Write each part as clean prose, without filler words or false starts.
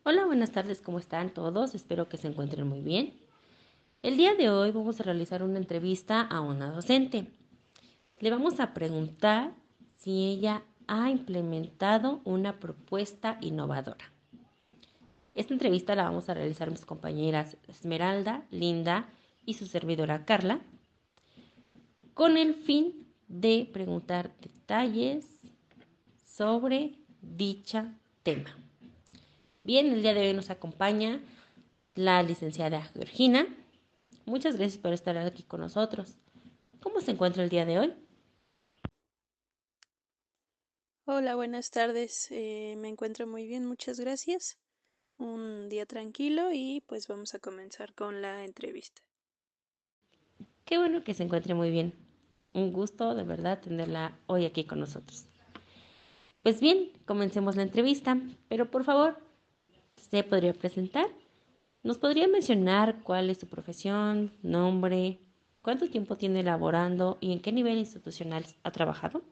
Hola, buenas tardes, ¿cómo están todos? Espero que se encuentren muy bien. El día de hoy vamos a realizar una entrevista a una docente. Le vamos a preguntar si ella ha implementado una propuesta innovadora. Esta entrevista la vamos a realizar mis compañeras Esmeralda, Linda y su servidora Carla, con el fin de preguntar detalles sobre dicha tema. Bien, el día de hoy nos acompaña la licenciada Georgina. Muchas gracias por estar aquí con nosotros. ¿Cómo se encuentra el día de hoy? Hola, buenas tardes. Me encuentro muy bien, muchas gracias. Un día tranquilo y pues vamos a comenzar con la entrevista. Qué bueno que se encuentre muy bien. Un gusto de verdad tenerla hoy aquí con nosotros. Pues bien, comencemos la entrevista, pero por favor, ¿se podría presentar? ¿Nos podría mencionar cuál es su profesión, nombre, cuánto tiempo tiene elaborando y en qué nivel institucional ha trabajado?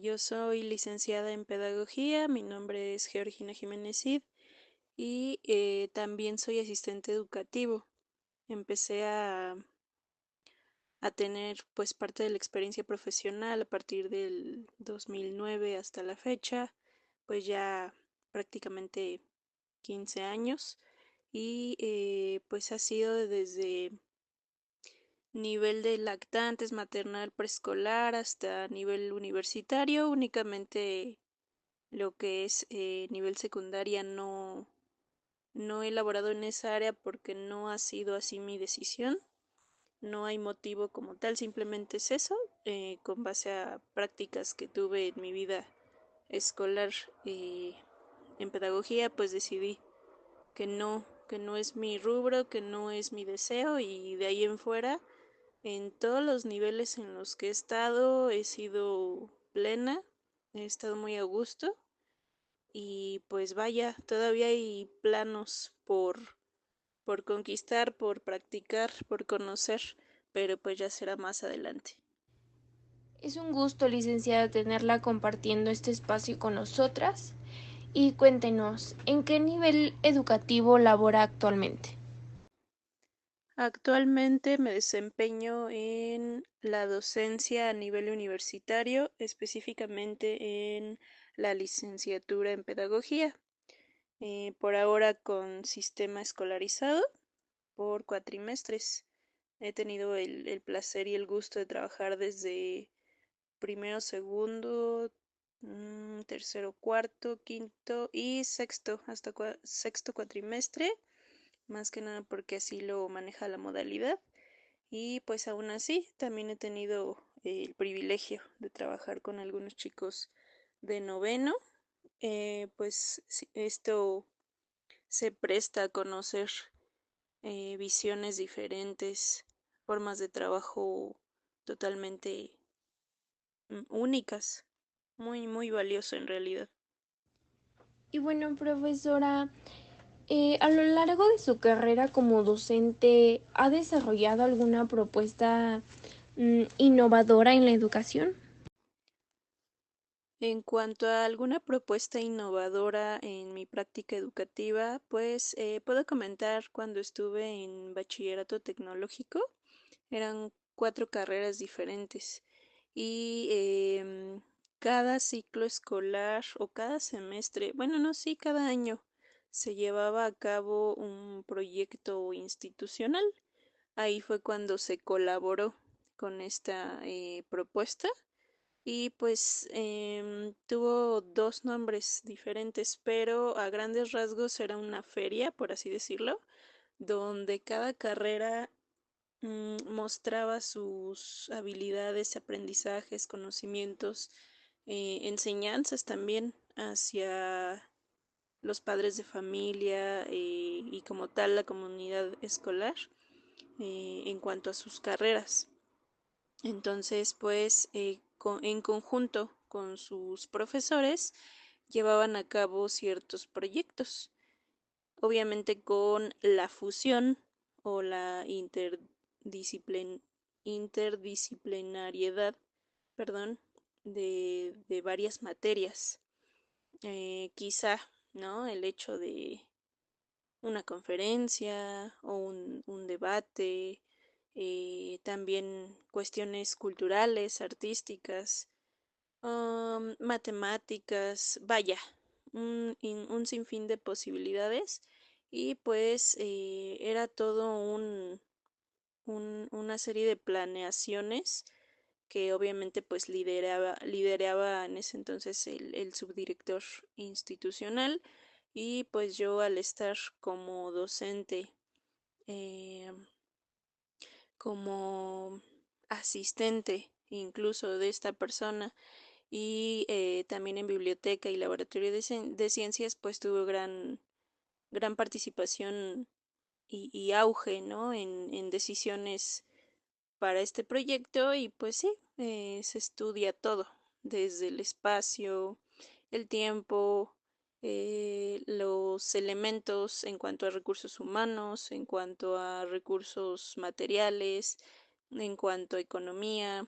Yo soy licenciada en pedagogía, mi nombre es Georgina Jiménez Cid y también soy asistente educativo. Empecé a tener pues parte de la experiencia profesional a partir del 2009 hasta la fecha, pues ya prácticamente 15 años y pues ha sido desde nivel de lactantes, maternal, preescolar hasta nivel universitario. Únicamente lo que es nivel secundaria no he elaborado en esa área porque no ha sido así mi decisión. No hay motivo como tal, simplemente es eso, con base a prácticas que tuve en mi vida escolar en pedagogía, pues decidí que no es mi rubro, que no es mi deseo y de ahí en fuera, en todos los niveles en los que he estado, he sido plena, he estado muy a gusto y pues vaya, todavía hay planos por conquistar, por practicar, por conocer, pero pues ya será más adelante. Es un gusto, licenciada, tenerla compartiendo este espacio con nosotras. Y cuéntenos, ¿en qué nivel educativo labora actualmente? Actualmente me desempeño en la docencia a nivel universitario, específicamente en la licenciatura en pedagogía, por ahora con sistema escolarizado por cuatrimestres. He tenido el placer y el gusto de trabajar desde primero, segundo, tercero, cuarto, quinto y sexto, hasta sexto cuatrimestre, más que nada porque así lo maneja la modalidad. Y pues aún así, también he tenido el privilegio de trabajar con algunos chicos de noveno. Pues sí, esto se presta a conocer visiones diferentes, formas de trabajo totalmente únicas, muy valioso en realidad. Y bueno, profesora, a lo largo de su carrera como docente, ¿ha desarrollado alguna propuesta innovadora en la educación? En cuanto a alguna propuesta innovadora en mi práctica educativa, pues puedo comentar cuando estuve en bachillerato tecnológico, eran 4 carreras diferentes y cada ciclo escolar o cada semestre, bueno, no, sí, cada año se llevaba a cabo un proyecto institucional. Ahí fue cuando se colaboró con esta propuesta y pues tuvo dos nombres diferentes, pero a grandes rasgos era una feria, por así decirlo, donde cada carrera mostraba sus habilidades, aprendizajes, conocimientos, enseñanzas también hacia los padres de familia y como tal la comunidad escolar en cuanto a sus carreras. Entonces, pues, en conjunto con sus profesores, llevaban a cabo ciertos proyectos, obviamente con la fusión o la interdisciplinariedad, perdón, de varias materias. Quizá, ¿no? El hecho de una conferencia o un debate, también cuestiones culturales, artísticas, matemáticas, vaya, un sinfín de posibilidades y pues era todo una serie de planeaciones que obviamente pues lideraba en ese entonces el subdirector institucional y pues yo al estar como docente, eh, como asistente incluso de esta persona y también en biblioteca y laboratorio de ciencias pues tuve gran participación y auge, ¿no? En decisiones para este proyecto y pues sí, se estudia todo, desde el espacio, el tiempo, los elementos en cuanto a recursos humanos, en cuanto a recursos materiales, en cuanto a economía,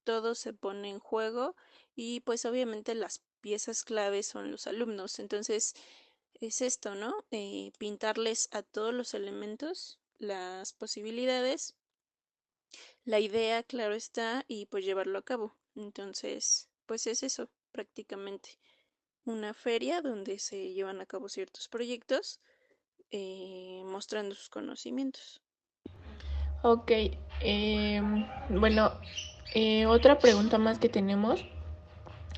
todo se pone en juego y pues obviamente las piezas claves son los alumnos. Entonces es esto, ¿no? Pintarles a todos los elementos las posibilidades, la idea, claro está, y pues llevarlo a cabo. Entonces, pues es eso, prácticamente. Una feria donde se llevan a cabo ciertos proyectos mostrando sus conocimientos. Ok, bueno, otra pregunta más que tenemos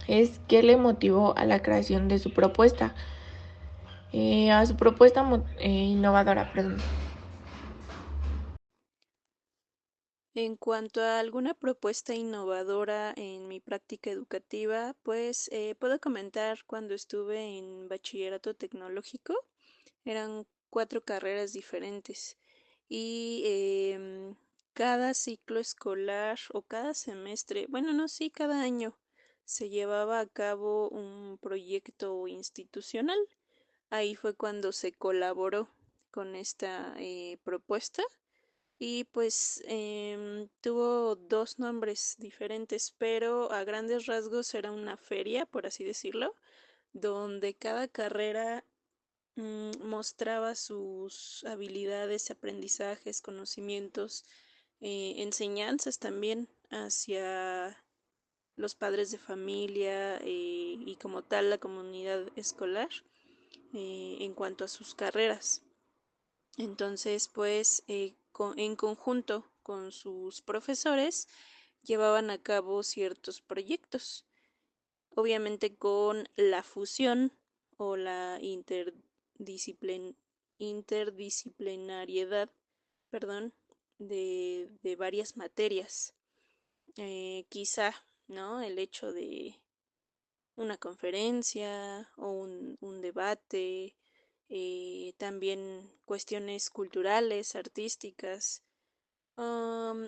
es ¿qué le motivó a la creación de su propuesta? A su propuesta innovadora, perdón. En cuanto a alguna propuesta innovadora en mi práctica educativa, pues puedo comentar cuando estuve en bachillerato tecnológico, eran 4 carreras diferentes y cada ciclo escolar o cada semestre, bueno, no, sí, cada año se llevaba a cabo un proyecto institucional. Ahí fue cuando se colaboró con esta propuesta y pues tuvo 2 nombres diferentes, pero a grandes rasgos era una feria, por así decirlo, donde cada carrera mostraba sus habilidades, aprendizajes, conocimientos, enseñanzas también hacia los padres de familia y como tal la comunidad escolar en cuanto a sus carreras. Entonces, pues, en conjunto con sus profesores, llevaban a cabo ciertos proyectos, obviamente con la fusión o la interdisciplinariedad, perdón, de varias materias. Quizá, ¿no? El hecho de una conferencia o un debate, también cuestiones culturales, artísticas,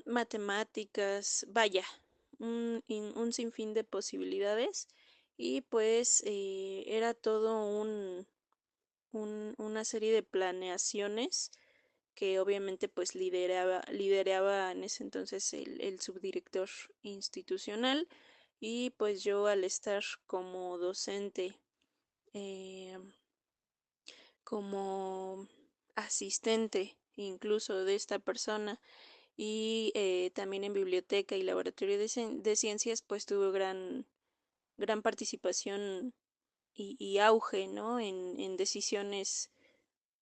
matemáticas, vaya, un sinfín de posibilidades y pues era todo una serie de planeaciones que obviamente pues lideraba en ese entonces el subdirector institucional y pues yo al estar como docente, eh, como asistente incluso de esta persona y también en biblioteca y laboratorio de ciencias pues tuve gran participación y auge, ¿no? En decisiones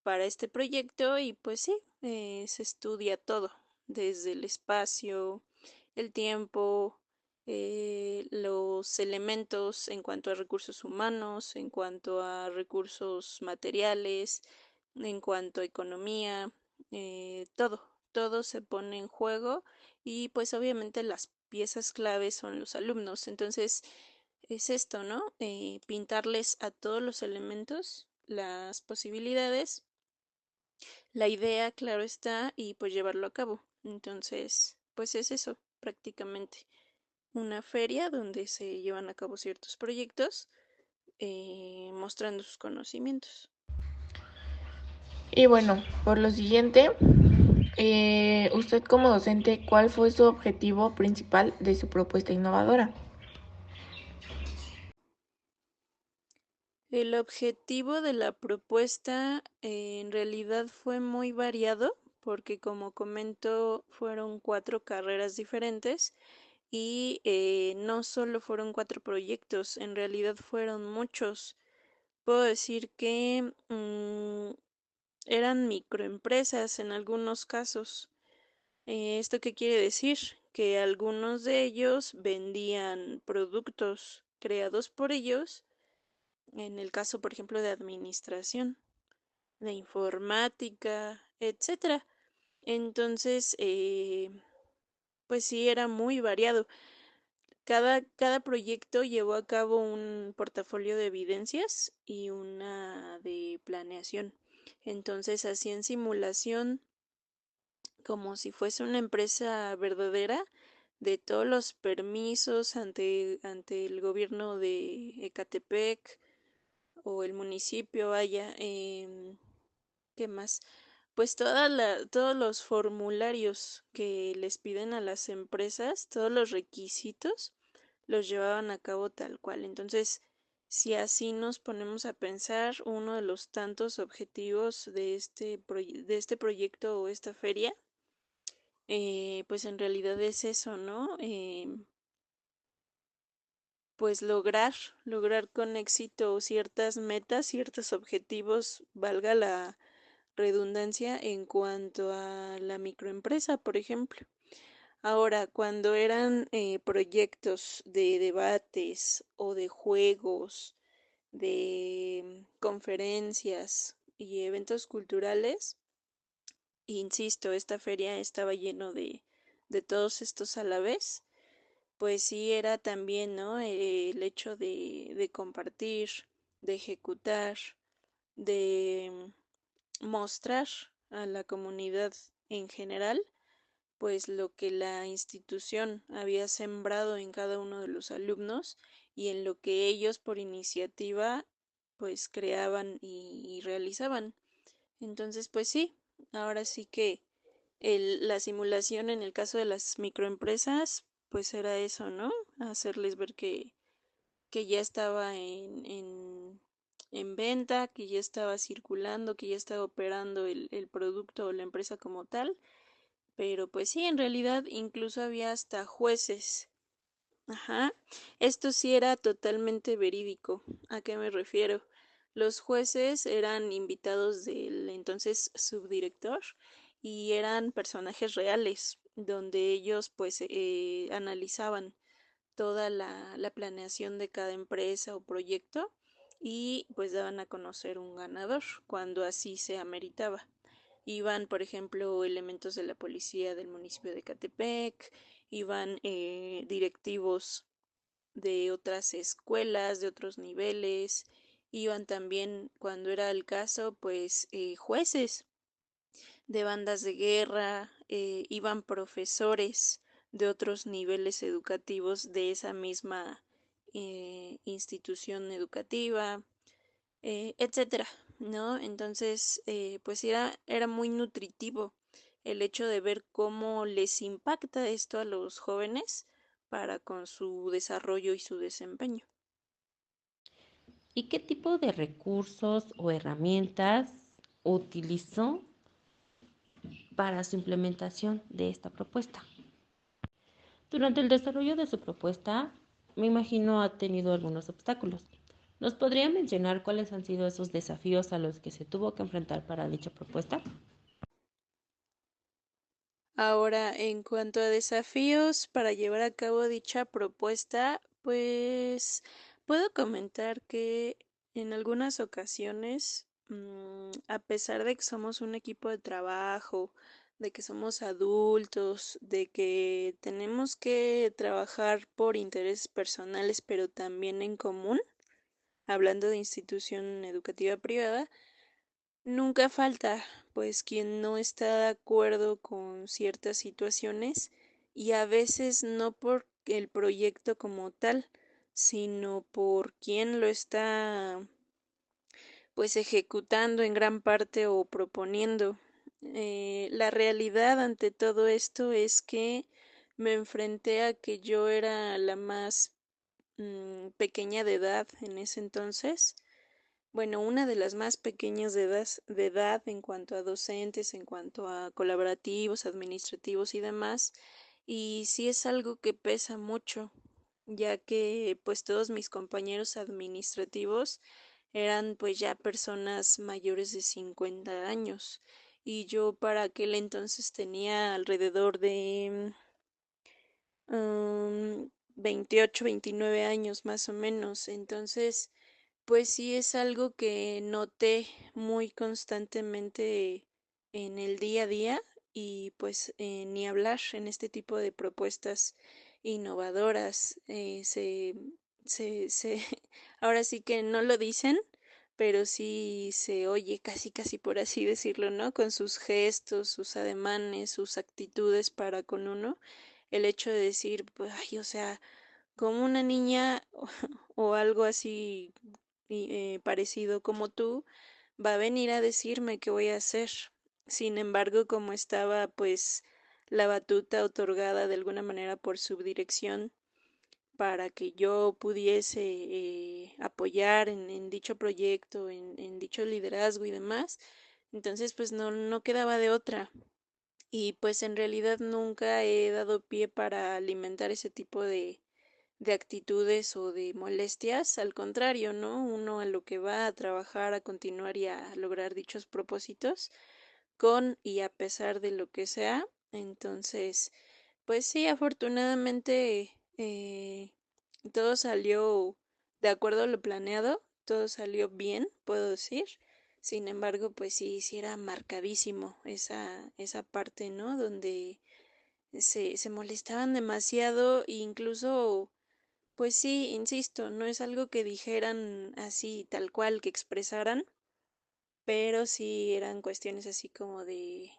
para este proyecto y pues sí, se estudia todo, desde el espacio, el tiempo, los elementos en cuanto a recursos humanos, en cuanto a recursos materiales, en cuanto a economía, todo se pone en juego y pues obviamente las piezas claves son los alumnos. Entonces es esto, ¿no? Pintarles a todos los elementos las posibilidades, la idea, claro está, y pues llevarlo a cabo. Entonces, pues es eso, prácticamente. Una feria donde se llevan a cabo ciertos proyectos mostrando sus conocimientos. Y bueno, por lo siguiente, Usted como docente, ¿cuál fue su objetivo principal de su propuesta innovadora? El objetivo de la propuesta en realidad fue muy variado porque como comento fueron 4 carreras diferentes y no solo fueron 4 proyectos, en realidad fueron muchos. Puedo decir que eran microempresas en algunos casos. ¿Esto qué quiere decir? Que algunos de ellos vendían productos creados por ellos, en el caso, por ejemplo, de administración, de informática, etcétera. Entonces, pues sí, era muy variado. Cada proyecto llevó a cabo un portafolio de evidencias y una de planeación. Entonces hacían simulación como si fuese una empresa verdadera de todos los permisos ante el gobierno de Ecatepec o el municipio, vaya, ¿qué más? Pues todos los formularios que les piden a las empresas, todos los requisitos, los llevaban a cabo tal cual. Entonces, si así nos ponemos a pensar, uno de los tantos objetivos de este proyecto o esta feria, pues en realidad es eso, ¿no? Pues lograr con éxito ciertas metas, ciertos objetivos, valga la redundancia, en cuanto a la microempresa, por ejemplo. Ahora, cuando eran proyectos de debates o de juegos, de conferencias y eventos culturales, insisto, esta feria estaba lleno de todos estos a la vez, pues sí era también, ¿no? El hecho de compartir, de ejecutar, de mostrar a la comunidad en general, pues lo que la institución había sembrado en cada uno de los alumnos y en lo que ellos por iniciativa pues creaban y realizaban. Entonces, pues sí, ahora sí que la simulación en el caso de las microempresas, pues era eso, ¿no? Hacerles ver que ya estaba en venta, que ya estaba circulando, que ya estaba operando el producto o la empresa como tal. Pero pues sí, en realidad incluso había hasta jueces. Ajá. Esto sí era totalmente verídico. ¿A qué me refiero? Los jueces eran invitados del entonces subdirector y eran personajes reales, donde ellos pues analizaban toda la planeación de cada empresa o proyecto y pues daban a conocer un ganador cuando así se ameritaba. Iban, por ejemplo, elementos de la policía del municipio de Catepec, iban directivos de otras escuelas, de otros niveles, iban también, cuando era el caso, pues jueces de bandas de guerra, iban profesores de otros niveles educativos de esa misma institución educativa, etcétera, ¿no? Entonces, pues era muy nutritivo el hecho de ver cómo les impacta esto a los jóvenes para con su desarrollo y su desempeño. ¿Y qué tipo de recursos o herramientas utilizó para su implementación de esta propuesta? Durante el desarrollo de su propuesta, me imagino ha tenido algunos obstáculos. ¿Nos podría mencionar cuáles han sido esos desafíos a los que se tuvo que enfrentar para dicha propuesta? Ahora, en cuanto a desafíos para llevar a cabo dicha propuesta, pues puedo comentar que en algunas ocasiones, a pesar de que somos un equipo de trabajo, de que somos adultos, de que tenemos que trabajar por intereses personales, pero también en común, hablando de institución educativa privada, nunca falta, pues, quien no está de acuerdo con ciertas situaciones y a veces no por el proyecto como tal, sino por quien lo está, pues, ejecutando en gran parte o proponiendo. La realidad ante todo esto es que me enfrenté a que yo era la más pequeña de edad en ese entonces. Bueno, una de las más pequeñas de edad en cuanto a docentes, en cuanto a colaborativos, administrativos y demás. Y sí es algo que pesa mucho, ya que pues todos mis compañeros administrativos eran pues ya personas mayores de 50 años. Y yo para aquel entonces tenía alrededor de 28, 29 años más o menos. Entonces, pues sí es algo que noté muy constantemente en el día a día y pues ni hablar en este tipo de propuestas innovadoras. Ahora sí que no lo dicen, pero sí se oye casi, casi por así decirlo, ¿no? Con sus gestos, sus ademanes, sus actitudes para con uno, el hecho de decir, pues, ay, o sea, como una niña o algo así parecido como tú, va a venir a decirme qué voy a hacer. Sin embargo, como estaba pues la batuta otorgada de alguna manera por subdirección para que yo pudiese apoyar en dicho proyecto, en dicho liderazgo y demás, entonces pues no quedaba de otra. Y pues en realidad nunca he dado pie para alimentar ese tipo de actitudes o de molestias, al contrario, ¿no? Uno a lo que va a trabajar, a continuar y a lograr dichos propósitos, con y a pesar de lo que sea. Entonces, pues sí, afortunadamente todo salió de acuerdo a lo planeado, todo salió bien, puedo decir. Sin embargo, pues sí, sí era marcadísimo esa parte, ¿no? Donde se molestaban demasiado e incluso pues sí, insisto, no es algo que dijeran así tal cual, que expresaran, pero sí eran cuestiones así como de,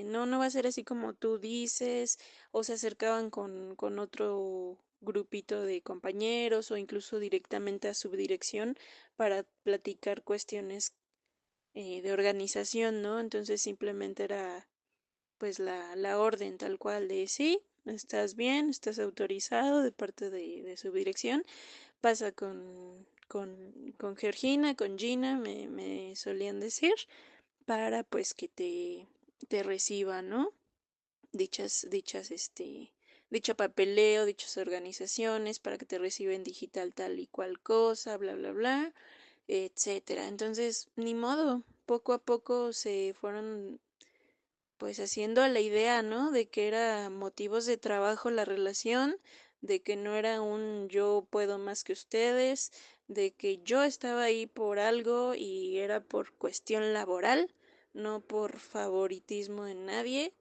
no va a ser así como tú dices, o se acercaban con otro grupito de compañeros o incluso directamente a subdirección para platicar cuestiones de organización, ¿no? Entonces simplemente era pues la orden tal cual de sí, estás bien, estás autorizado de parte de subdirección. Pasa con Georgina, con Gina, me solían decir, para pues que te reciba, ¿no? Dicho papeleo, dichas organizaciones, para que te reciben digital tal y cual cosa, bla, bla, bla, etcétera. Entonces, ni modo, poco a poco se fueron pues haciendo la idea, ¿no? De que era motivos de trabajo la relación, de que no era un yo puedo más que ustedes, de que yo estaba ahí por algo y era por cuestión laboral, no por favoritismo de nadie,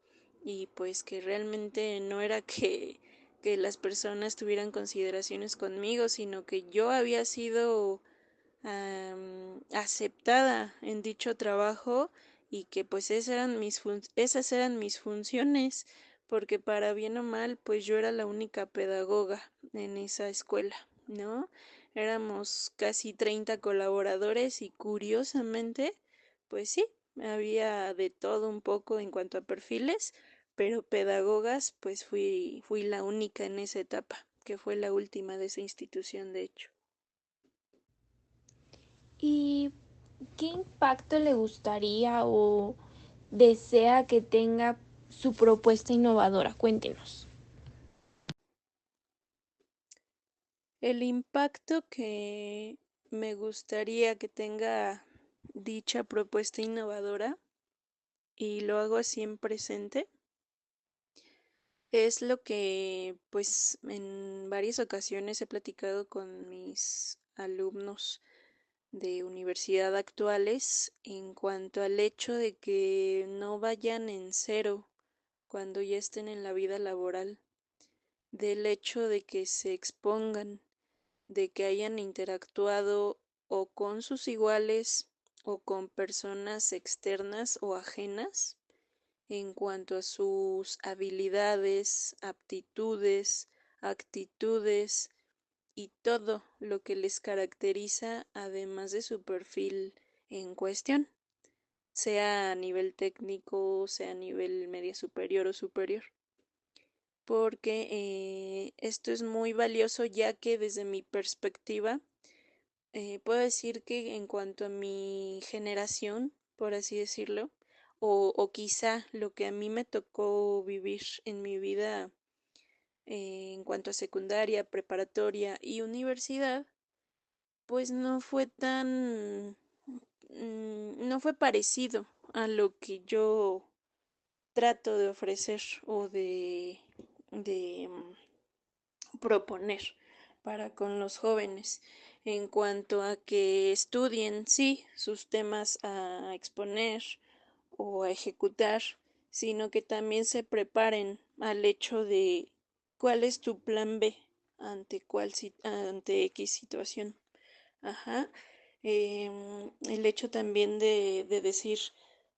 y pues que realmente no era que las personas tuvieran consideraciones conmigo, sino que yo había sido aceptada en dicho trabajo y que pues esas eran mis funciones, porque para bien o mal, pues yo era la única pedagoga en esa escuela, ¿no? Éramos casi 30 colaboradores y curiosamente, pues sí, había de todo un poco en cuanto a perfiles, pero pedagogas, pues fui la única en esa etapa, que fue la última de esa institución, de hecho. ¿Y qué impacto le gustaría o desea que tenga su propuesta innovadora? Cuéntenos. El impacto que me gustaría que tenga dicha propuesta innovadora, y lo hago así en presente, es lo que pues en varias ocasiones he platicado con mis alumnos de universidad actuales en cuanto al hecho de que no vayan en cero cuando ya estén en la vida laboral, del hecho de que se expongan, de que hayan interactuado o con sus iguales o con personas externas o ajenas en cuanto a sus habilidades, aptitudes, actitudes y todo lo que les caracteriza además de su perfil en cuestión. sea a nivel técnico, sea a nivel media superior o superior, porque esto es muy valioso ya que desde mi perspectiva puedo decir que en cuanto a mi generación, por así decirlo, o quizá lo que a mí me tocó vivir en mi vida en cuanto a secundaria, preparatoria y universidad, pues no fue tan, no fue parecido a lo que yo trato de ofrecer o de proponer para con los jóvenes en cuanto a que estudien, sí, sus temas a exponer o a ejecutar, sino que también se preparen al hecho de cuál es tu plan B ante X situación. Ajá. El hecho también de decir,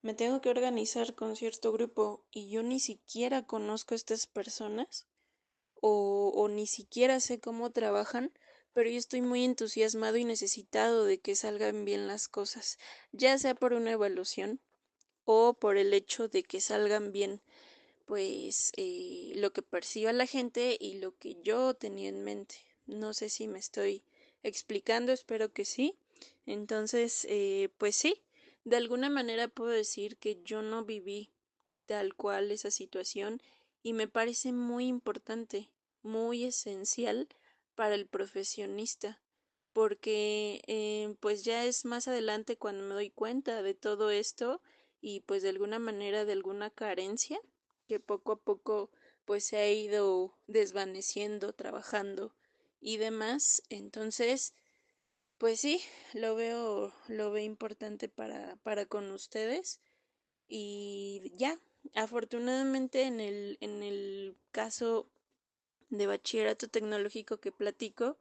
me tengo que organizar con cierto grupo y yo ni siquiera conozco a estas personas o ni siquiera sé cómo trabajan, pero yo estoy muy entusiasmado y necesitado de que salgan bien las cosas, ya sea por una evaluación o por el hecho de que salgan bien, pues lo que perciba la gente y lo que yo tenía en mente. No sé si me estoy explicando, espero que sí. Entonces, pues sí, de alguna manera puedo decir que yo no viví tal cual esa situación y me parece muy importante, muy esencial para el profesionista, porque pues ya es más adelante cuando me doy cuenta de todo esto y pues de alguna manera de alguna carencia que poco a poco pues se ha ido desvaneciendo, trabajando y demás. Entonces, pues sí, lo veo importante para con ustedes y ya, afortunadamente en el caso de bachillerato tecnológico que platico,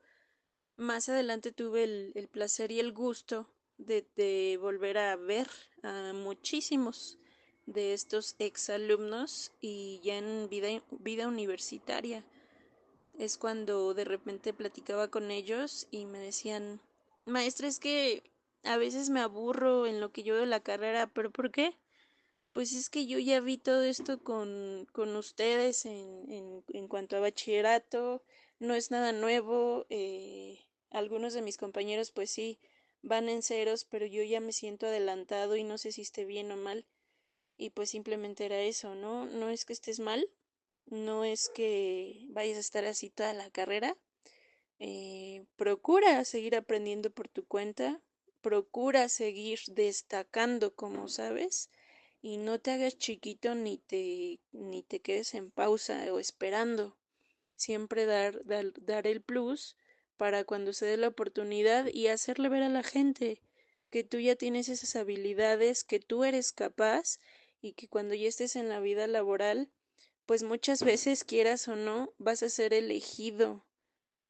más adelante tuve el placer y el gusto de volver a ver a muchísimos de estos exalumnos y ya en vida universitaria. Es cuando de repente platicaba con ellos y me decían, maestra, es que a veces me aburro en lo que yo de la carrera, pero ¿por qué? Pues es que yo ya vi todo esto con ustedes en cuanto a bachillerato, no es nada nuevo, algunos de mis compañeros pues sí van en ceros, pero yo ya me siento adelantado y no sé si esté bien o mal, y pues simplemente era eso, ¿no? No es que estés mal, no es que vayas a estar así toda la carrera, procura seguir aprendiendo por tu cuenta, procura seguir destacando como sabes y no te hagas chiquito ni te quedes en pausa o esperando. Siempre dar el plus para cuando se dé la oportunidad y hacerle ver a la gente que tú ya tienes esas habilidades, que tú eres capaz y que cuando ya estés en la vida laboral, pues muchas veces quieras o no, vas a ser elegido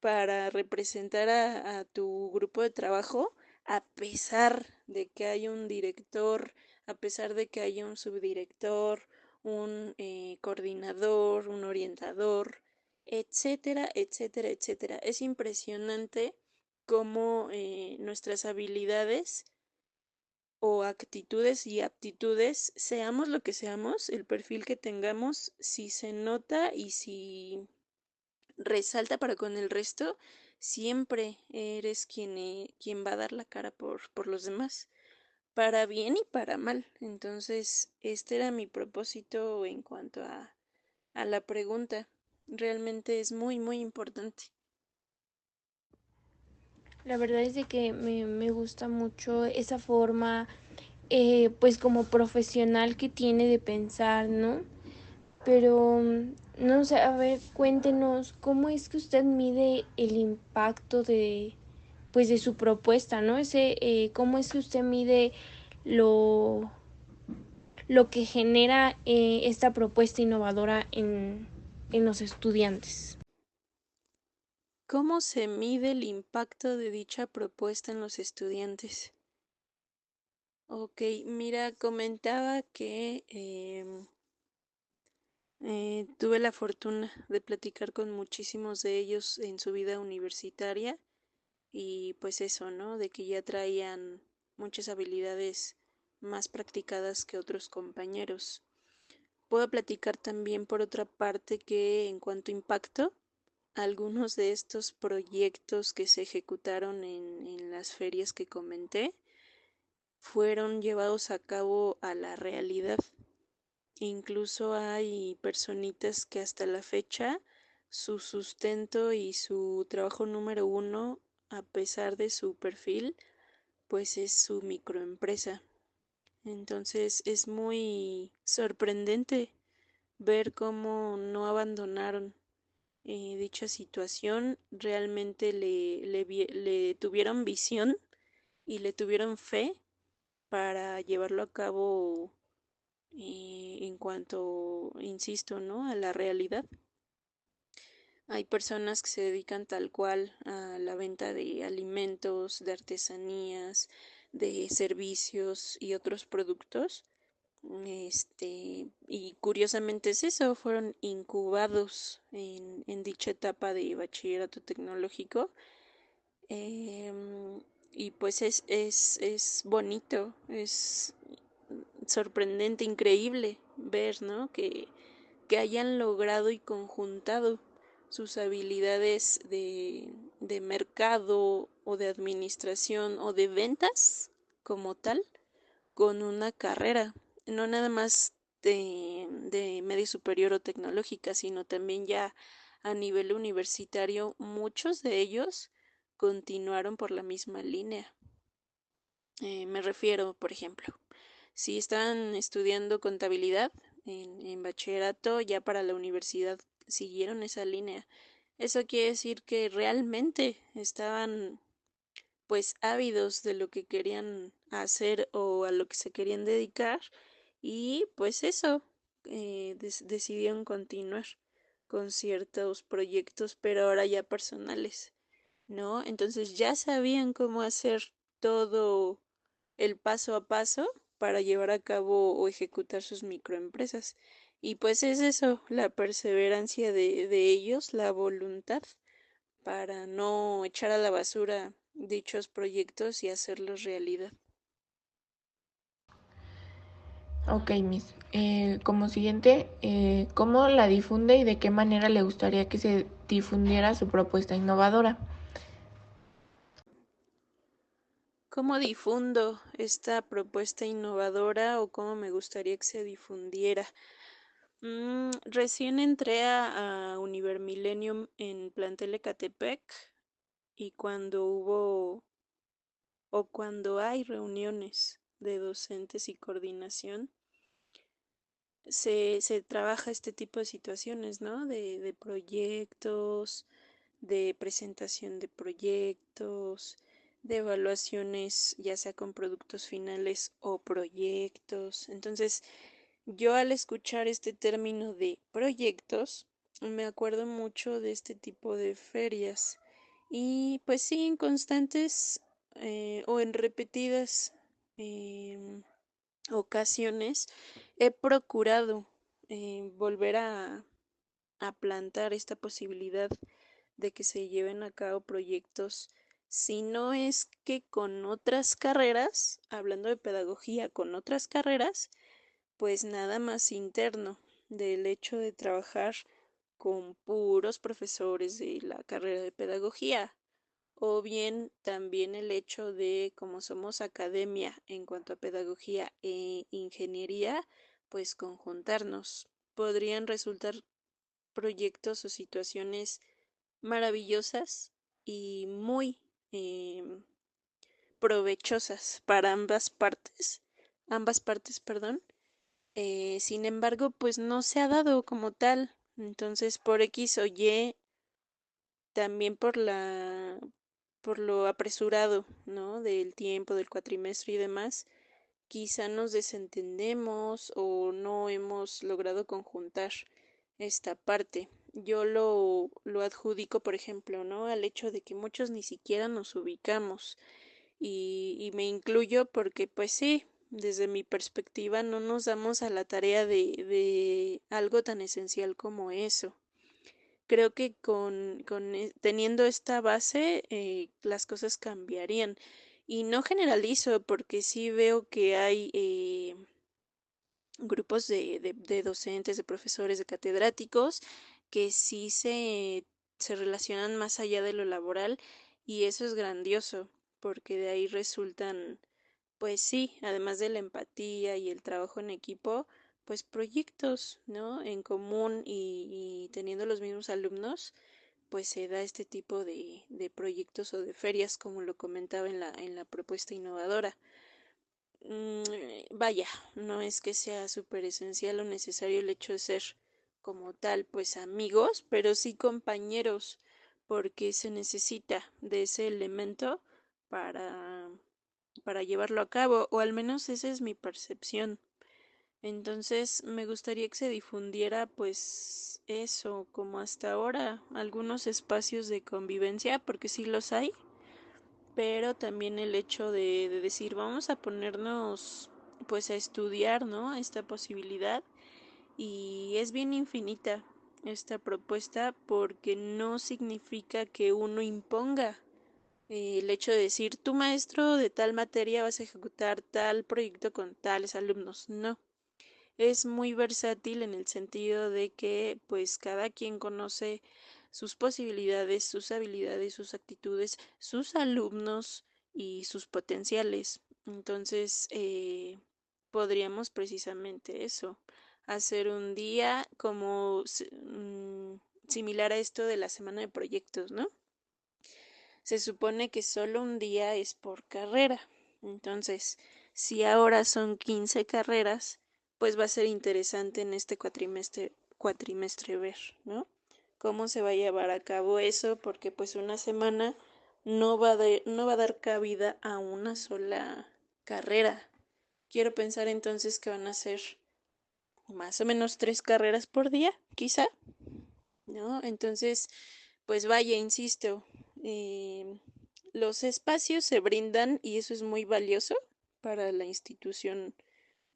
para representar a tu grupo de trabajo, a pesar de que hay un director, a pesar de que haya un subdirector, un coordinador, un orientador, etcétera, etcétera, etcétera. Es impresionante cómo nuestras habilidades o actitudes y aptitudes, seamos lo que seamos, el perfil que tengamos, si se nota y si resalta para con el resto, siempre eres quien va a dar la cara por los demás, para bien y para mal. Entonces, este era mi propósito en cuanto a la pregunta. Realmente es muy, muy importante. La verdad es de que me gusta mucho esa forma, pues como profesional que tiene de pensar, ¿no? Pero, no sé, a ver, cuéntenos, ¿cómo es que usted mide el impacto de, pues de su propuesta, ¿no? ¿Cómo es que usted mide lo, lo que genera esta propuesta innovadora en los estudiantes? ¿Cómo se mide el impacto de dicha propuesta en los estudiantes? Ok, mira, comentaba que tuve la fortuna de platicar con muchísimos de ellos en su vida universitaria y pues eso, ¿no? De que ya traían muchas habilidades más practicadas que otros compañeros. Puedo platicar también por otra parte que en cuanto a impacto, algunos de estos proyectos que se ejecutaron en las ferias que comenté fueron llevados a cabo a la realidad. Incluso hay personitas que hasta la fecha su sustento y su trabajo número uno, a pesar de su perfil, pues es su microempresa. Entonces es muy sorprendente ver cómo no abandonaron dicha situación, realmente le tuvieron visión y le tuvieron fe para llevarlo a cabo en cuanto, insisto, ¿no? A la realidad. Hay personas que se dedican tal cual a la venta de alimentos, de artesanías, de servicios y otros productos. Y curiosamente es eso, fueron incubados en dicha etapa de bachillerato tecnológico. Y pues es bonito, es sorprendente, increíble ver, ¿no? Que hayan logrado y conjuntado sus habilidades de mercado o de administración o de ventas como tal con una carrera, no nada más de medio superior o tecnológica, sino también ya a nivel universitario, muchos de ellos continuaron por la misma línea. Me refiero, por ejemplo, si están estudiando contabilidad en bachillerato, ya para la universidad siguieron esa línea. Eso quiere decir que realmente estaban pues ávidos de lo que querían hacer o a lo que se querían dedicar y pues eso, decidieron continuar con ciertos proyectos, pero ahora ya personales, ¿no? Entonces ya sabían cómo hacer todo el paso a paso para llevar a cabo o ejecutar sus microempresas. Y pues es eso, la perseverancia de ellos, la voluntad para no echar a la basura dichos proyectos y hacerlos realidad. Ok, Miss. Como siguiente, ¿cómo la difunde y de qué manera le gustaría que se difundiera su propuesta innovadora? ¿Cómo difundo esta propuesta innovadora o cómo me gustaría que se difundiera? Recién entré a Univermillennium en plantel Ecatepec y cuando hay reuniones de docentes y coordinación, se trabaja este tipo de situaciones, ¿no? De proyectos, de presentación de proyectos, de evaluaciones, ya sea con productos finales o proyectos. Entonces, yo al escuchar este término de proyectos, me acuerdo mucho de este tipo de ferias. Y pues sí, en constantes o en repetidas em, ocasiones he procurado volver a plantar esta posibilidad de que se lleven a cabo proyectos, si no es que con otras carreras, hablando de pedagogía, con otras carreras, pues nada más interno del hecho de trabajar con puros profesores de la carrera de pedagogía, o bien también el hecho de, como somos academia en cuanto a pedagogía e ingeniería, pues conjuntarnos. Podrían resultar proyectos o situaciones maravillosas y muy provechosas para ambas partes, perdón. Sin embargo, pues no se ha dado como tal. Entonces, por X o Y, también por lo apresurado, ¿no? Del tiempo, del cuatrimestre y demás, quizá nos desentendemos o no hemos logrado conjuntar esta parte. Yo lo adjudico, por ejemplo, ¿no? Al hecho de que muchos ni siquiera nos ubicamos y me incluyo porque, pues sí, desde mi perspectiva no nos damos a la tarea de algo tan esencial como eso. Creo que teniendo esta base, las cosas cambiarían. Y no generalizo porque sí veo que hay grupos de docentes, de profesores, de catedráticos que sí se relacionan más allá de lo laboral y eso es grandioso porque de ahí resultan, pues sí, además de la empatía y el trabajo en equipo, pues proyectos, ¿no? En común y teniendo los mismos alumnos, pues se da este tipo de proyectos o de ferias, como lo comentaba en la propuesta innovadora. Vaya, no es que sea súper esencial o necesario el hecho de ser como tal, pues amigos, pero sí compañeros, porque se necesita de ese elemento para, para llevarlo a cabo, o al menos esa es mi percepción. Entonces, me gustaría que se difundiera, pues, eso, como hasta ahora, algunos espacios de convivencia, porque sí los hay, pero también el hecho de decir, vamos a ponernos, pues, a estudiar, ¿no? Esta posibilidad, y es bien infinita esta propuesta porque no significa que uno imponga el hecho de decir, tu maestro de tal materia vas a ejecutar tal proyecto con tales alumnos. No, es muy versátil en el sentido de que pues cada quien conoce sus posibilidades, sus habilidades, sus actitudes, sus alumnos y sus potenciales. Entonces, podríamos precisamente eso, hacer un día como similar a esto de la semana de proyectos, ¿no? Se supone que solo un día es por carrera. Entonces, si ahora son 15 carreras, pues va a ser interesante en este cuatrimestre ver, ¿no? Cómo se va a llevar a cabo eso, porque pues una semana no va a dar cabida a una sola carrera. Quiero pensar entonces que van a ser más o menos 3 carreras por día, quizá, ¿no? Entonces, pues vaya, insisto, em, los espacios se brindan y eso es muy valioso para la institución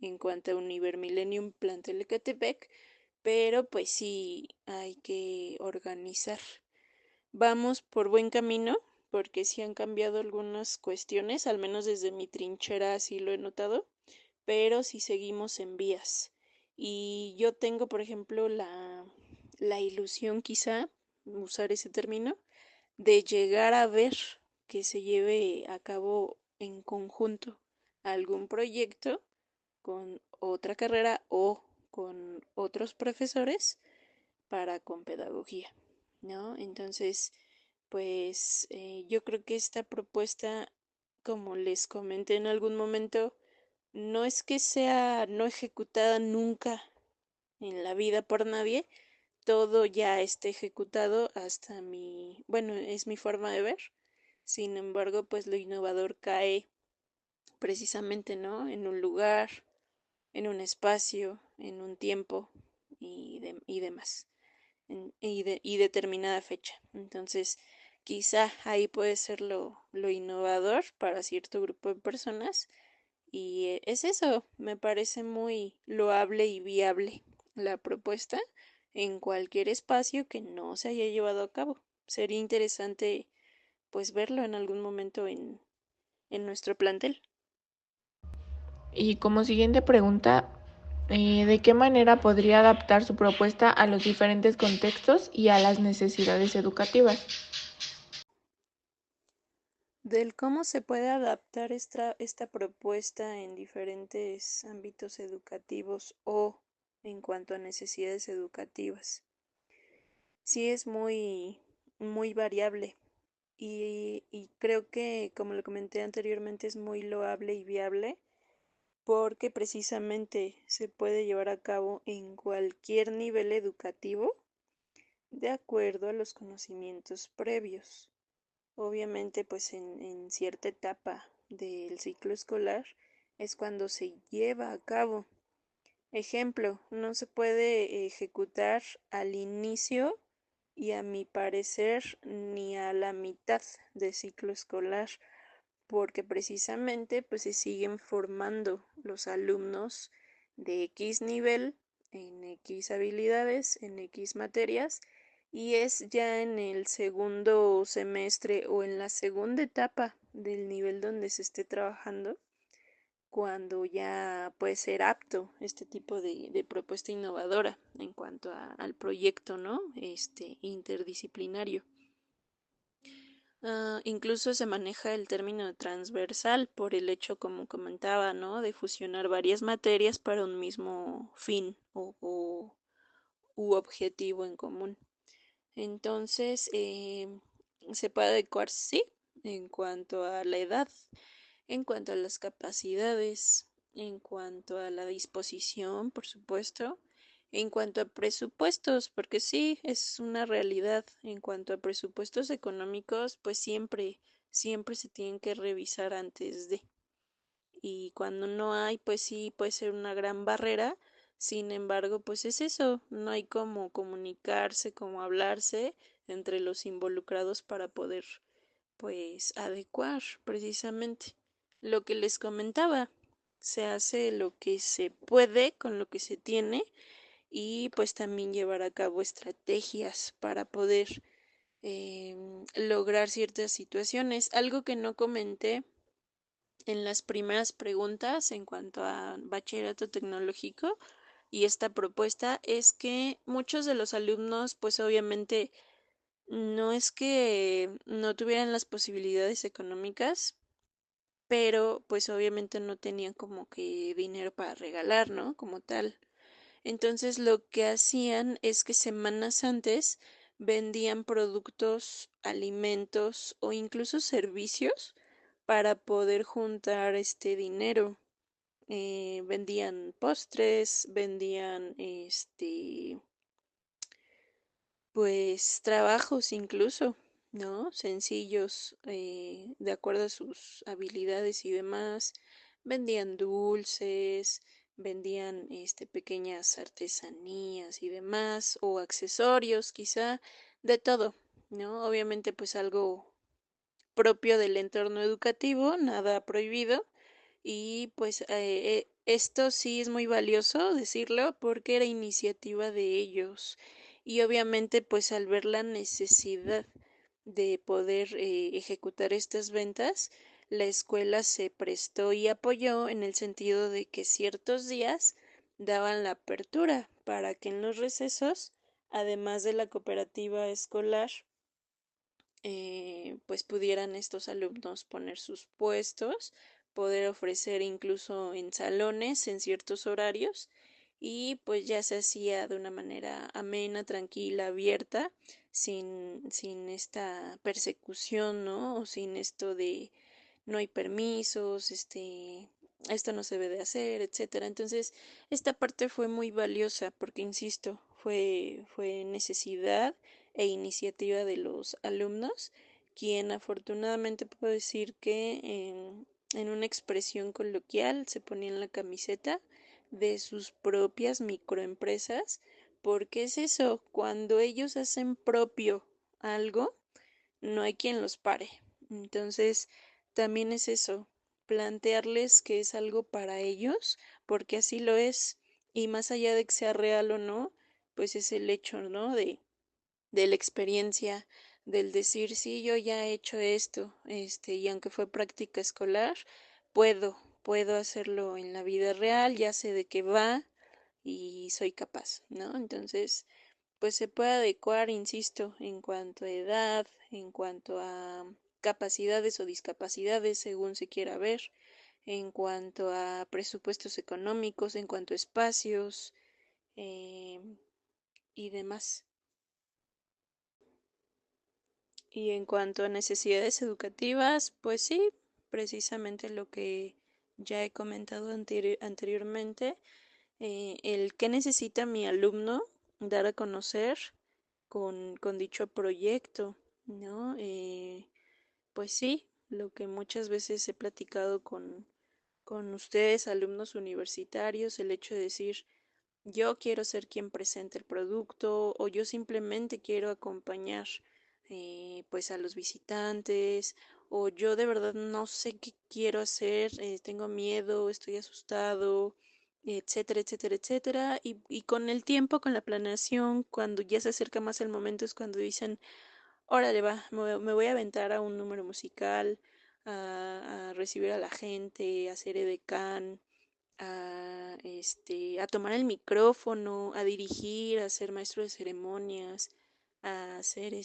en cuanto a Univer Millennium Plantel Ecatepec, pero pues sí hay que organizar. Vamos por buen camino porque sí han cambiado algunas cuestiones, al menos desde mi trinchera así lo he notado, pero si seguimos en vías. Y yo tengo, por ejemplo, la ilusión, quizá, usar ese término, de llegar a ver que se lleve a cabo en conjunto algún proyecto con otra carrera o con otros profesores para con pedagogía, ¿no? Entonces, pues yo creo que esta propuesta, como les comenté en algún momento, no es que sea no ejecutada nunca en la vida por nadie, todo ya está ejecutado hasta bueno, es mi forma de ver. Sin embargo, pues lo innovador cae precisamente, ¿no? En un lugar, en un espacio, en un tiempo y demás, y determinada fecha. Entonces, quizá ahí puede ser lo innovador para cierto grupo de personas y es eso, me parece muy loable y viable la propuesta en cualquier espacio que no se haya llevado a cabo. Sería interesante pues verlo en algún momento en nuestro plantel. Y como siguiente pregunta, ¿de qué manera podría adaptar su propuesta a los diferentes contextos y a las necesidades educativas? Del cómo se puede adaptar esta propuesta en diferentes ámbitos educativos o en cuanto a necesidades educativas. Sí es muy variable y creo que, como lo comenté anteriormente, es muy loable y viable porque precisamente se puede llevar a cabo en cualquier nivel educativo de acuerdo a los conocimientos previos. Obviamente, pues en cierta etapa del ciclo escolar es cuando se lleva a cabo. Ejemplo, no se puede ejecutar al inicio y a mi parecer ni a la mitad del ciclo escolar, porque precisamente pues se siguen formando los alumnos de X nivel, en X habilidades, en X materias, y es ya en el segundo semestre o en la segunda etapa del nivel donde se esté trabajando, cuando ya puede ser apto este tipo de propuesta innovadora en cuanto al proyecto, ¿no? Interdisciplinario. Incluso se maneja el término transversal por el hecho, como comentaba, ¿no? De fusionar varias materias para un mismo fin u objetivo en común. Entonces, se puede adecuar, sí, en cuanto a la edad, en cuanto a las capacidades, en cuanto a la disposición, por supuesto, en cuanto a presupuestos, porque sí, es una realidad. En cuanto a presupuestos económicos, pues siempre se tienen que revisar antes de. Y cuando no hay, pues sí, puede ser una gran barrera. Sin embargo, pues es eso, no hay cómo comunicarse, cómo hablarse entre los involucrados para poder, pues, adecuar precisamente lo que les comentaba. Se hace lo que se puede con lo que se tiene y pues también llevar a cabo estrategias para poder lograr ciertas situaciones. Algo que no comenté en las primeras preguntas en cuanto a bachillerato tecnológico y esta propuesta es que muchos de los alumnos pues obviamente no es que no tuvieran las posibilidades económicas, pero pues obviamente no tenían como que dinero para regalar, ¿no? Como tal. Entonces lo que hacían es que semanas antes vendían productos, alimentos o incluso servicios para poder juntar este dinero. Vendían postres, vendían pues trabajos incluso, ¿no? Sencillos, de acuerdo a sus habilidades y demás. Vendían dulces, vendían pequeñas artesanías y demás, o accesorios, quizá, de todo, ¿no? Obviamente, pues algo propio del entorno educativo, nada prohibido. Y pues esto sí es muy valioso decirlo porque era iniciativa de ellos. Y obviamente pues al ver la necesidad de poder ejecutar estas ventas, la escuela se prestó y apoyó en el sentido de que ciertos días daban la apertura para que en los recesos, además de la cooperativa escolar, pues pudieran estos alumnos poner sus puestos, poder ofrecer incluso en salones en ciertos horarios y pues ya se hacía de una manera amena, tranquila, abierta, sin esta persecución, ¿no? O sin esto de no hay permisos, esto no se debe de hacer, etcétera. Entonces, esta parte fue muy valiosa porque, insisto, fue necesidad e iniciativa de los alumnos, quien afortunadamente puedo decir que en una expresión coloquial se ponían la camiseta de sus propias microempresas, porque es eso, cuando ellos hacen propio algo, no hay quien los pare. Entonces, también es eso, plantearles que es algo para ellos, porque así lo es, y más allá de que sea real o no, pues es el hecho, ¿no? De la experiencia, del decir, sí, yo ya he hecho esto, y aunque fue práctica escolar, puedo hacerlo en la vida real, ya sé de qué va y soy capaz, ¿no? Entonces, pues se puede adecuar, insisto, en cuanto a edad, en cuanto a capacidades o discapacidades, según se quiera ver, en cuanto a presupuestos económicos, en cuanto a espacios eh, y demás. Y en cuanto a necesidades educativas, pues sí, precisamente lo que ya he comentado anteriormente, el que necesita mi alumno dar a conocer con dicho proyecto, ¿no? Pues sí, lo que muchas veces he platicado con ustedes, alumnos universitarios, el hecho de decir, yo quiero ser quien presente el producto o yo simplemente quiero acompañar pues a los visitantes o yo de verdad no sé qué quiero hacer, tengo miedo, estoy asustado, etcétera, etcétera, etcétera. Y con el tiempo, con la planeación, cuando ya se acerca más el momento es cuando dicen, órale va, me voy a aventar a un número musical, a recibir a la gente, a ser edecán, a tomar el micrófono, a dirigir, a ser maestro de ceremonias, a ser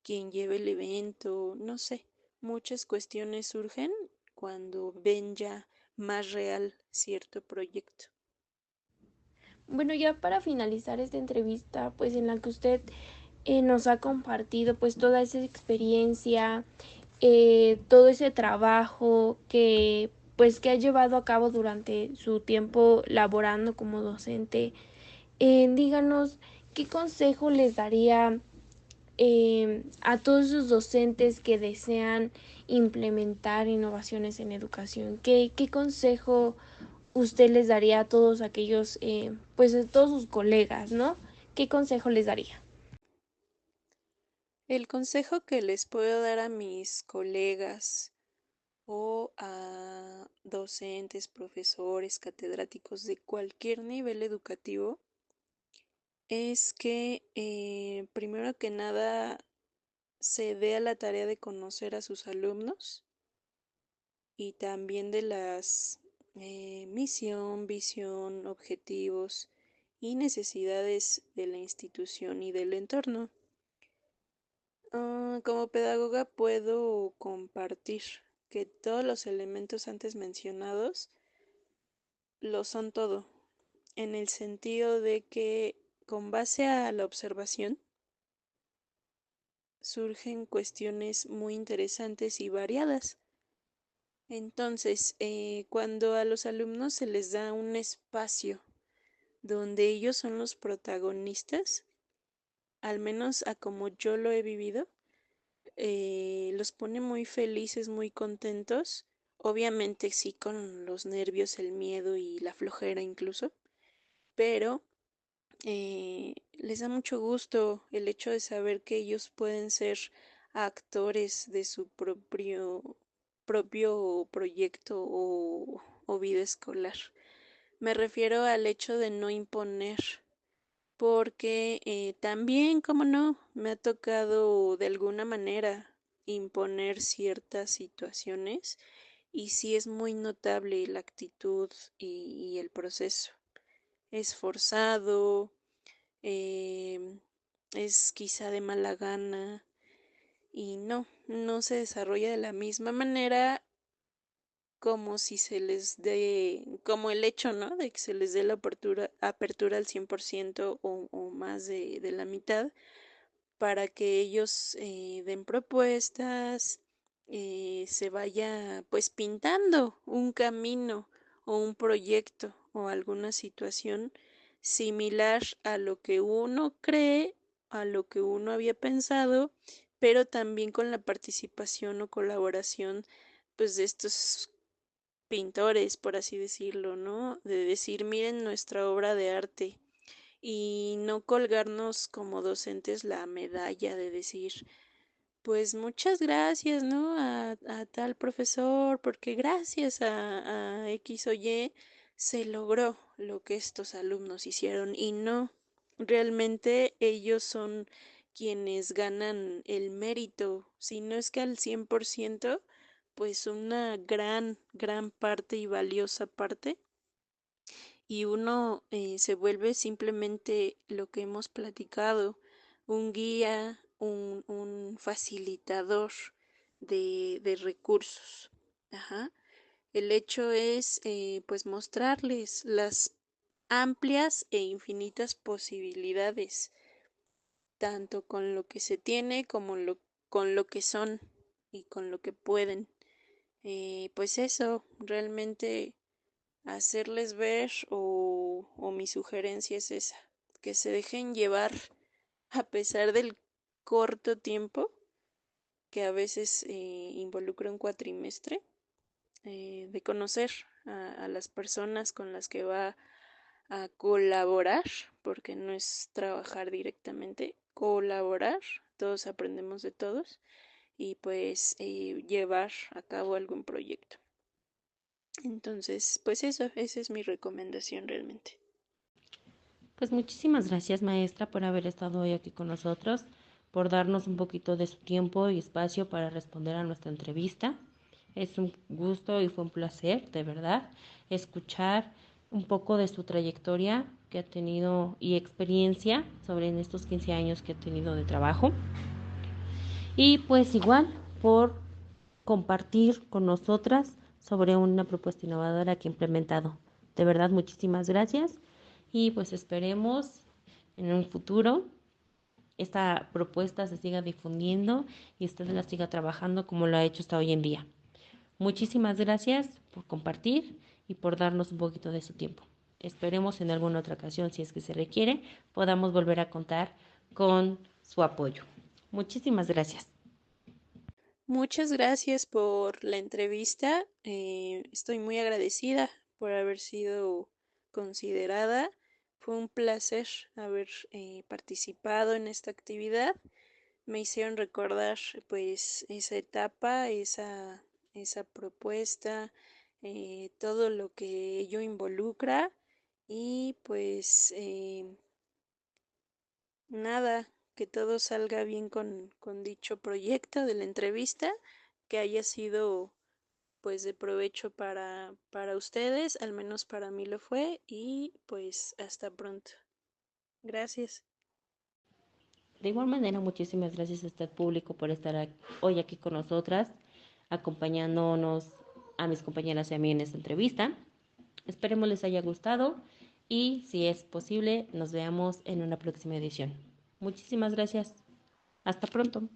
quien lleve el evento, no sé, muchas cuestiones surgen cuando ven ya más real cierto proyecto. Bueno, ya para finalizar esta entrevista, pues en la que usted nos ha compartido pues toda esa experiencia, todo ese trabajo que ha llevado a cabo durante su tiempo laborando como docente. Díganos qué consejo les daría a todos esos docentes que desean implementar innovaciones en educación. ¿Qué consejo usted les daría a todos aquellos, pues a todos sus colegas, ¿no? ¿Qué consejo les daría? El consejo que les puedo dar a mis colegas o a docentes, profesores, catedráticos de cualquier nivel educativo es que primero que nada se dé a la tarea de conocer a sus alumnos y también de las misión, visión, objetivos y necesidades de la institución y del entorno. Como pedagoga puedo compartir que todos los elementos antes mencionados lo son todo, en el sentido de que con base a la observación surgen cuestiones muy interesantes y variadas. Entonces, cuando a los alumnos se les da un espacio donde ellos son los protagonistas, al menos a como yo lo he vivido, los pone muy felices, muy contentos. Obviamente sí con los nervios, el miedo y la flojera incluso, pero les da mucho gusto el hecho de saber que ellos pueden ser actores de su propio proyecto o vida escolar. Me refiero al hecho de no imponer, porque también, como no, me ha tocado de alguna manera imponer ciertas situaciones y sí es muy notable la actitud y el proceso. Es forzado, em, es quizá de mala gana y no se desarrolla de la misma manera como si se les dé, como el hecho, ¿no? De que se les dé la apertura al 100% o más de la mitad para que ellos den propuestas, se vaya pues pintando un camino o un proyecto o alguna situación similar a lo que uno cree, a lo que uno había pensado, pero también con la participación o colaboración pues de estos pintores, por así decirlo, ¿no? De decir, miren nuestra obra de arte y no colgarnos como docentes la medalla de decir, pues muchas gracias, ¿no? A tal profesor, porque gracias a X o Y se logró lo que estos alumnos hicieron y no, realmente ellos son quienes ganan el mérito, si no es que al 100%, pues una gran parte y valiosa parte y uno se vuelve simplemente lo que hemos platicado, un guía, un facilitador de recursos. Ajá. El hecho es pues mostrarles las amplias e infinitas posibilidades, tanto con lo que se tiene como con lo que son y con lo que pueden. Pues eso, realmente hacerles ver o mi sugerencia es esa, que se dejen llevar a pesar del corto tiempo que a veces involucra un cuatrimestre, de conocer a las personas con las que va a colaborar, porque no es trabajar directamente, colaborar, todos aprendemos de todos y pues llevar a cabo algún proyecto. Entonces, pues eso, esa es mi recomendación realmente. Pues muchísimas gracias, maestra, por haber estado hoy aquí con nosotros, por darnos un poquito de su tiempo y espacio para responder a nuestra entrevista. Es un gusto y fue un placer, de verdad, escuchar un poco de su trayectoria que ha tenido y experiencia sobre en estos 15 años que ha tenido de trabajo. Y pues igual por compartir con nosotras sobre una propuesta innovadora que ha implementado. De verdad, muchísimas gracias y pues esperemos en un futuro esta propuesta se siga difundiendo y usted la siga trabajando como lo ha hecho hasta hoy en día. Muchísimas gracias por compartir y por darnos un poquito de su tiempo. Esperemos en alguna otra ocasión, si es que se requiere, podamos volver a contar con su apoyo. Muchísimas gracias. Muchas gracias por la entrevista. Estoy muy agradecida por haber sido considerada. Fue un placer haber participado en esta actividad. Me hicieron recordar pues esa etapa, esa propuesta, todo lo que ello involucra y pues nada, que todo salga bien con dicho proyecto de la entrevista, que haya sido pues de provecho para ustedes, al menos para mí lo fue, y pues hasta pronto. Gracias. De igual manera, muchísimas gracias a usted público por estar hoy aquí con nosotras, acompañándonos a mis compañeras y a mí en esta entrevista. Esperemos les haya gustado y si es posible, nos veamos en una próxima edición. Muchísimas gracias. Hasta pronto.